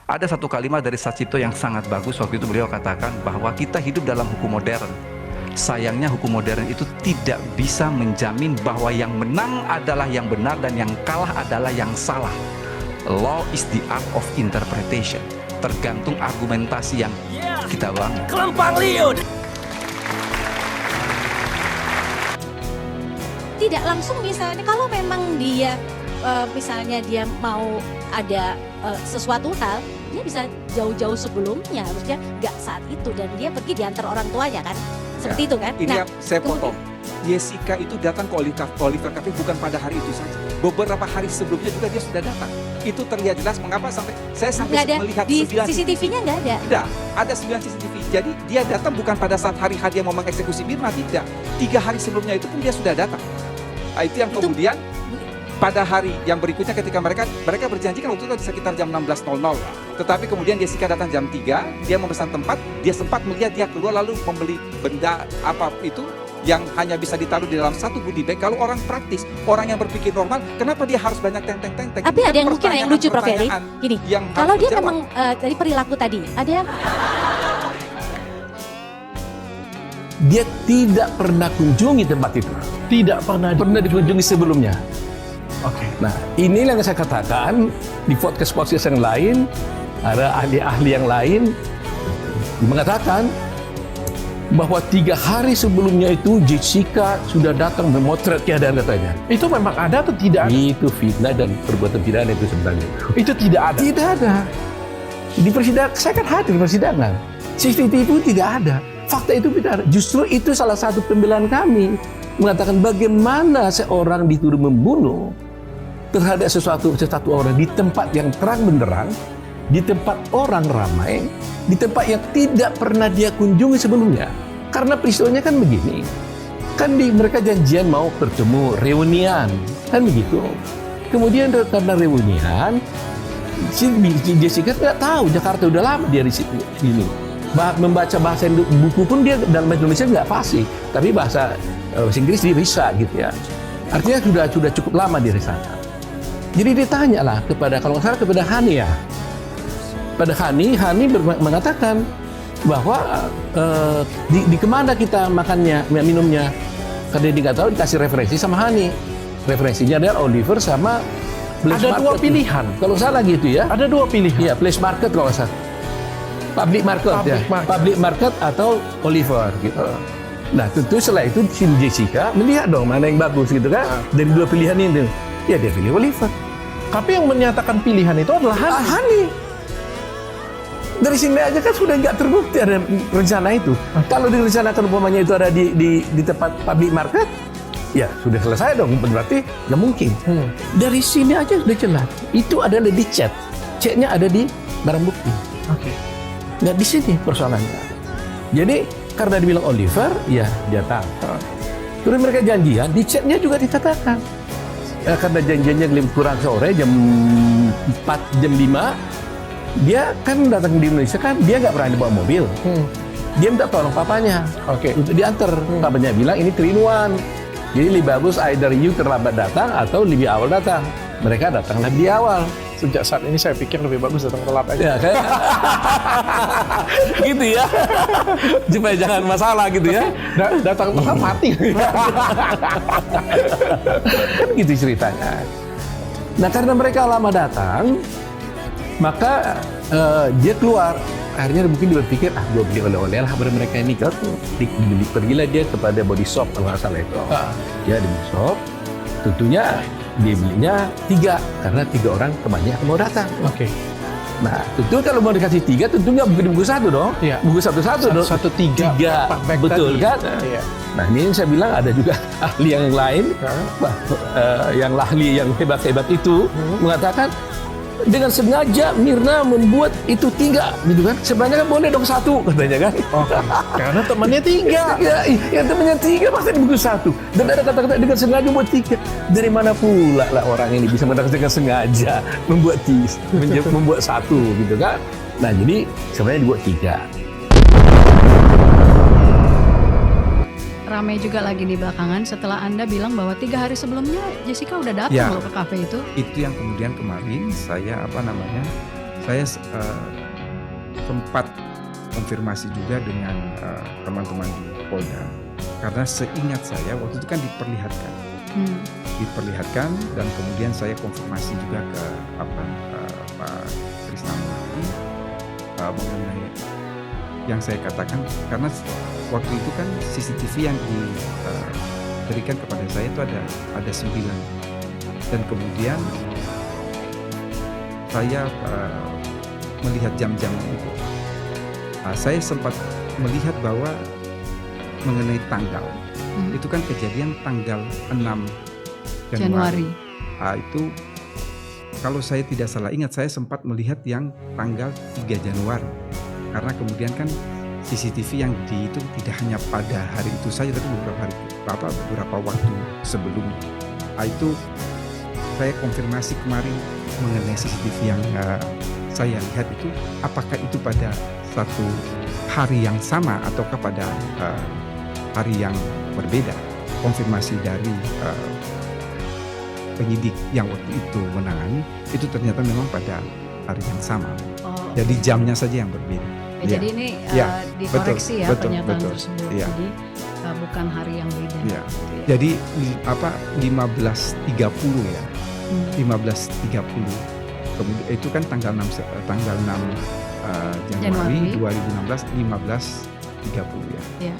Ada satu kalimat dari Sacipto yang sangat bagus. Waktu itu beliau katakan bahwa kita hidup dalam hukum modern. Sayangnya hukum modern itu tidak bisa menjamin bahwa yang menang adalah yang benar dan yang kalah adalah yang salah. Law is the art of interpretation. Tergantung argumentasi yang kita bangun. Kelempang liut. Tidak langsung misalnya kalau memang dia misalnya dia mau ada sesuatu hal, dia bisa jauh-jauh sebelumnya, harusnya nggak saat itu, dan dia pergi diantar orang tuanya kan, seperti itu kan. Ini saya potong. Jessica itu datang ke Oliver Cafe bukan pada hari itu saja. Beberapa hari sebelumnya juga dia sudah datang. Itu terlihat jelas mengapa sampai melihat di 9 CCTV-nya nggak ada. Tidak, ada 9 CCTV. Jadi dia datang bukan pada saat hari dia mau mengeksekusi Mirna, tidak. 3 hari sebelumnya itu pun dia sudah datang. Nah, itu yang kemudian pada hari yang berikutnya ketika mereka berjanji kan waktu itu sekitar jam 16.00. Tetapi kemudian Jessica datang jam 3, dia memesan tempat, dia sempat melihat dia keluar lalu membeli benda apa itu yang hanya bisa ditaruh di dalam satu goodie bag. Kalau orang praktis, orang yang berpikir normal, kenapa dia harus banyak teng-teng? Tapi ada yang mungkin yang lucu Prof Heri, gini, kalau dia memang dari perilaku tadi, ada yang dia tidak pernah kunjungi tempat itu. Tidak pernah dikunjungi sebelumnya. Oke. Nah, inilah yang saya katakan di podcast yang lain, ada ahli-ahli yang lain mengatakan bahwa 3 hari sebelumnya itu Jessica sudah datang memotret keadaan katanya. Itu memang ada atau tidak ada? Itu fitnah dan perbuatan pidana itu sebenarnya. Itu tidak ada? Tidak ada. Di persidangan, saya kan hadir di persidangan. CCTV itu tidak ada. Fakta itu tidak ada. Justru itu salah satu pembelaan kami. Mengatakan bagaimana seorang dituduh membunuh terhadap satu orang di tempat yang terang benderang, di tempat orang ramai, di tempat yang tidak pernah dia kunjungi sebelumnya. Karena peristiwanya kan begini, kan mereka janjian mau bertemu reunian, kan begitu. Kemudian karena reunian, si Jessica nggak tahu Jakarta udah lama dia di sini. Membaca bahasa buku pun dia dalam bahasa Indonesia nggak fasih, tapi bahasa Inggris dia bisa gitu ya. Artinya sudah cukup lama dia di sana. Jadi ditanya lah kepada, kalau nggak salah kepada Hani ya. Pada Hani mengatakan bahwa di kemana kita makannya, minumnya. Karena dia nggak tahu, dikasih referensi sama Hani. Referensinya adalah Oliver sama Place Ada Market. 2 pilihan. Kalau salah gitu ya. Ada 2 pilihan. Iya, Place Market kalau nggak salah. Public market atau Oliver gitu. Nah, tentu setelah itu si Jessica melihat dong mana yang bagus gitu kan. Dari 2 pilihan ini, ya dia pilih Oliver. Tapi yang menyatakan pilihan itu adalah Hani. Hani. Dari sini aja kan sudah nggak terbukti ada rencana itu. Kalau direncanakan umpamanya itu ada di tempat public market, ya sudah selesai dong. Berarti nggak mungkin. Dari sini aja sudah jelas. Itu adalah di chat. Chatnya ada di barang bukti. Oke. Nggak di sini persoalannya. Jadi karena dibilang Oliver, ya dia tahu. Terus mereka janjian, di chatnya juga dikatakan. Karena janjiannya kurang sore, jam 4, jam 5, dia kan datang di Indonesia kan, dia nggak berani bawa mobil. Dia minta tolong papanya untuk diantar. Papanya bilang ini 3-in-1. Jadi lebih bagus either you terlambat datang atau lebih awal datang. Mereka datang lebih awal. Sejak saat ini saya pikir lebih bagus datang telat aja. Ya, kayak gitu ya. Supaya jangan masalah gitu ya. Datang telat mati. Kan gitu ceritanya. Nah, karena mereka lama datang, maka dia keluar. Akhirnya mungkin dia berpikir, gue beli oleh-oleh lah pada mereka ini. Pergilah dia kepada body shop kalau nggak salah itu. Dia di body shop, tentunya dia belinya 3 karena 3 orang temannya mau datang. Oke. Nah, tentu kalau mau dikasih 3 tentu nggak buku 1 dong. Iya. Buku satu-satu dong. 1-3 betul tadi. kan? Iya. Nah, ini yang saya bilang ada juga ahli yang lain, yang ahli yang hebat-hebat itu mengatakan dengan sengaja Mirna membuat itu 3, gitu kan? Sebenarnya kan boleh dong 1, katanya kan? Karena temannya 3. Ya, temannya 3 pasti buku 1. Dan ada kata-kata dengan sengaja membuat 3. Dari mana pula lah orang ini bisa mengatakan dengan sengaja membuat 1, gitu kan? Nah, jadi sebenarnya dibuat 3. Ramai juga lagi di belakangan setelah Anda bilang bahwa 3 hari sebelumnya Jessica udah datang Ya. loh ke kafe itu. Itu yang kemudian kemarin saya saya sempat konfirmasi juga dengan teman-teman di Polda, karena seingat saya waktu itu kan diperlihatkan dan kemudian saya konfirmasi juga ke Pak Krisnamurti mengenai yang saya katakan, karena waktu itu kan CCTV yang diberikan kepada saya itu ada 9, dan kemudian saya melihat jam-jam itu. Saya sempat melihat bahwa mengenai tanggal itu kan kejadian tanggal 6 Januari. Itu kalau saya tidak salah ingat, saya sempat melihat yang tanggal 3 Januari. Karena kemudian kan CCTV yang itu tidak hanya pada hari itu saja, tapi beberapa waktu sebelumnya. Itu saya konfirmasi kemarin mengenai CCTV yang saya lihat itu, apakah itu pada satu hari yang sama ataukah pada hari yang berbeda. Konfirmasi dari penyidik yang waktu itu menangani itu ternyata memang pada hari yang sama. Jadi jamnya saja yang berbeda. Jadi ini dikoreksi pernyataan tersebut. Jadi bukan hari yang beda. Jadi 15.30 ya. 15.30. Kemudian itu kan tanggal 6 Januari 2016 15.30 ya.